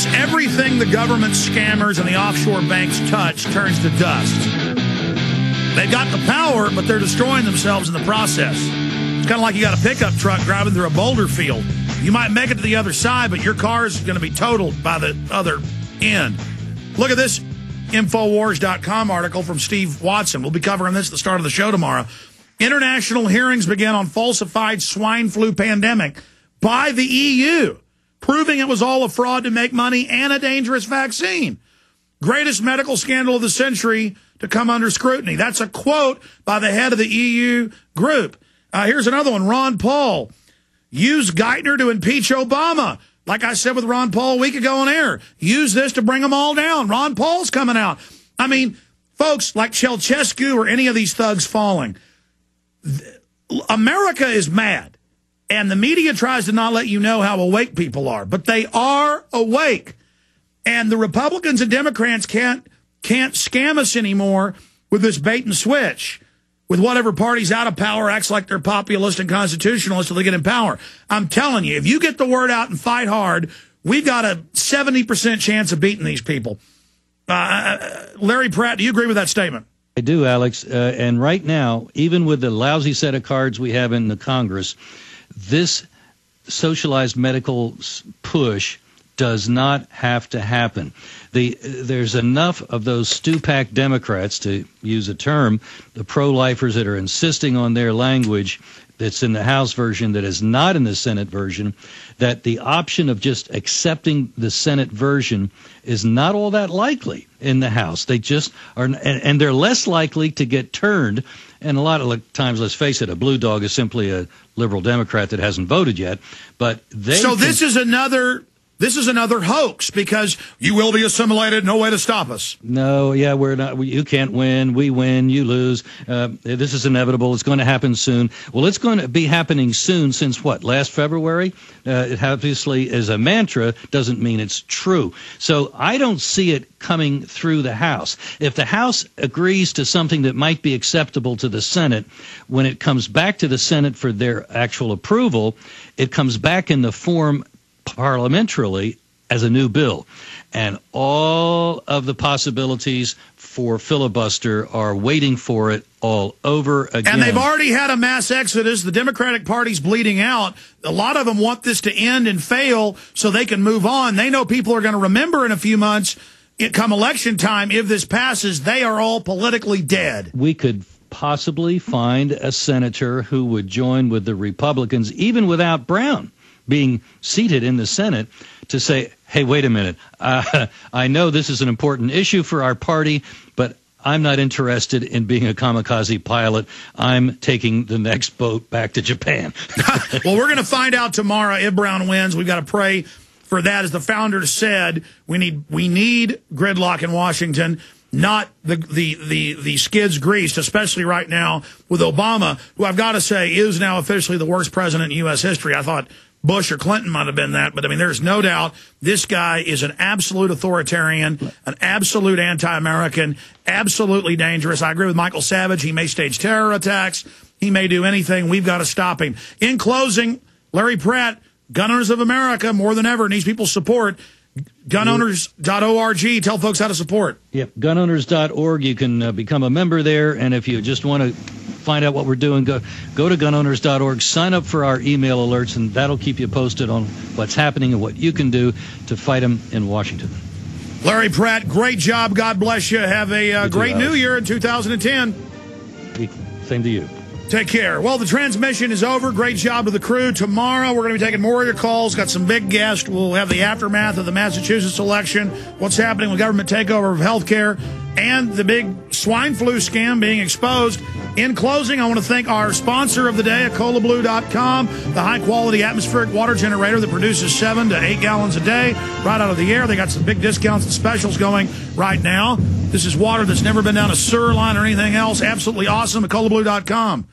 Folks, everything the government scammers and the offshore banks touch turns to dust. They've got the power, but they're destroying themselves in the process. It's kind of like you got a pickup truck driving through a boulder field. You might make it to the other side, but your car is going to be totaled by the other end. Look at this Infowars.com article from Steve Watson. We'll be covering this at the start of the show tomorrow. International hearings begin on falsified swine flu pandemic by the EU, proving it was all a fraud to make money and a dangerous vaccine. Greatest medical scandal of the century to come under scrutiny. That's a quote by the head of the EU group. Here's another one. Ron Paul. Use Geithner to impeach Obama. Like I said with Ron Paul a week ago on air. Use this to bring them all down. Ron Paul's coming out. I mean, folks, like Ceausescu or any of these thugs falling. America is mad. And the media tries to not let you know how awake people are. But they are awake. And the Republicans and Democrats can't scam us anymore with this bait and switch. With whatever party's out of power acts like they're populist and constitutionalist until they get in power. I'm telling you, if you get the word out and fight hard, we've got a 70% chance of beating these people. Larry Pratt, do you agree with that statement? I do, Alex. And right now, even with the lousy set of cards we have in the Congress, this socialized medical push does not have to happen. There's enough of those stew-pack Democrats, to use a term, the pro-lifers that are insisting on their language that's in the House version that is not in the Senate version, that the option of just accepting the Senate version is not all that likely in the House. They just are, and they're less likely to get turned. And a lot of times, let's face it, a blue dog is simply a liberal Democrat that hasn't voted yet. But this is another hoax, because you will be assimilated, no way to stop us. No, yeah, we're not. You can't win. We win. You lose. This is inevitable. It's going to happen soon. Well, it's going to be happening soon since what? Last February? It obviously is a mantra. Doesn't mean it's true. So I don't see it coming through the House. If the House agrees to something that might be acceptable to the Senate, when it comes back to the Senate for their actual approval, it comes back in the form parliamentarily as a new bill, and all of the possibilities for filibuster are waiting for it all over again. And they've already had a mass exodus. The Democratic Party's bleeding out. A lot of them want this to end and fail so they can move on. They know people are going to remember in a few months, come election time, if this passes, they are all politically dead. We could possibly find a senator who would join with the Republicans, even without Brown being seated in the Senate, to say, hey, wait a minute, I know this is an important issue for our party, but I'm not interested in being a kamikaze pilot. I'm taking the next boat back to Japan. Well, we're going to find out tomorrow if Brown wins. We've got to pray for that. As the founder said, we need gridlock in Washington, not the skids greased, especially right now with Obama, who I've got to say is now officially the worst president in U.S. history. I thought Bush or Clinton might have been that, but I mean, there's no doubt this guy is an absolute authoritarian, an absolute anti-American, absolutely dangerous. I agree with Michael Savage. He may stage terror attacks. He may do anything. We've got to stop him. In closing, Larry Pratt, Gun Owners of America, more than ever, needs people's support. Gunowners.org. Tell folks how to support. Yep, gunowners.org. You can become a member there, and if you just want to find out what we're doing, go to gunowners.org, sign up for our email alerts, and that'll keep you posted on what's happening and what you can do to fight them in Washington. Larry Pratt, great job. God bless you. Have a great new year in 2010. Same to you. Take care. Well, the transmission is over. Great job to the crew. Tomorrow, we're going to be taking more of your calls. Got some big guests. We'll have the aftermath of the Massachusetts election, what's happening with government takeover of health care, and the big swine flu scam being exposed. In closing, I want to thank our sponsor of the day, colablue.com, the high-quality atmospheric water generator that produces 7 to 8 gallons a day right out of the air. They got some big discounts and specials going right now. This is water that's never been down a sewer line or anything else. Absolutely awesome at colablue.com.